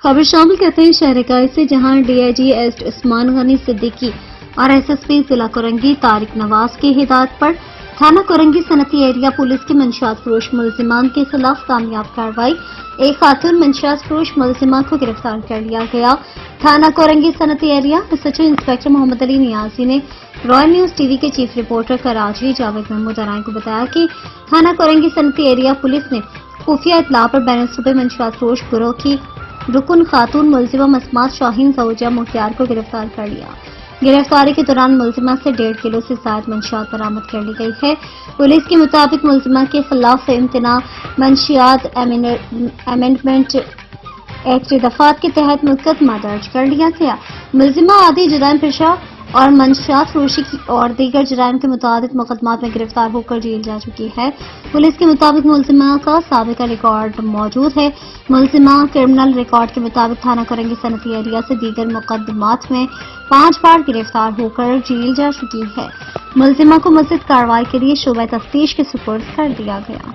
खबर शामिल करते हैं शहर इकाई से, जहां डीआईजी एस्ट उस्मान गनी सिद्दीकी और एसएसपी जिला कोरंगी तारिक नवाज की हिदायत पर थाना कोरंगी सनती एरिया पुलिस की मंशियात फरोश मुलजिमान के खिलाफ कामयाब कार्रवाई। एक खातून मंशियात फरोश मुलजिमा को गिरफ्तार कर लिया गया। थाना कोरंगी सनती एरिया सचिव इंस्पेक्टर मोहम्मद अली नियाजी ने रॉयल न्यूज टीवी के चीफ रिपोर्टर कराची जावेद महमूद अराई को बताया कि थाना कोरंगी सनती एरिया पुलिस ने खुफिया इत्तला पर बैन सूबे मंशियात फरोश गिरोह की रुकन खातून मुलजिमा मस्मात शाहीन ज़ौजा मुख्तियार को गिरफ्तार कर लिया। गिरफ्तारी के दौरान मुलजिमा से 1.5 किलो से ज्यादा मंशियात बरामद कर ली गई है। पुलिस के मुताबिक मुलजिमा के खिलाफ इम्तना मंशियात अमेंडमेंट एक्ट दफात के तहत मुकदमा दर्ज कर लिया गया। मुलजिमा आदि जुराइम पेशा और मंशियात फरोशी की और दीगर जुराइम के मुताबिक मुकदमात में गिरफ्तार होकर जेल जा चुकी है। पुलिस के मुताबिक मुलजिमा का साबिका रिकॉर्ड मौजूद है। मुलजिमा क्रिमिनल रिकॉर्ड के मुताबिक थाना कोरंगी सनती एरिया से दीगर मुकदमात में 5 बार गिरफ्तार होकर जेल जा चुकी है। मुलजिमा को मज़ीद कार्रवाई के लिए शोबा तफ्तीश के सुपुर्द कर दिया गया।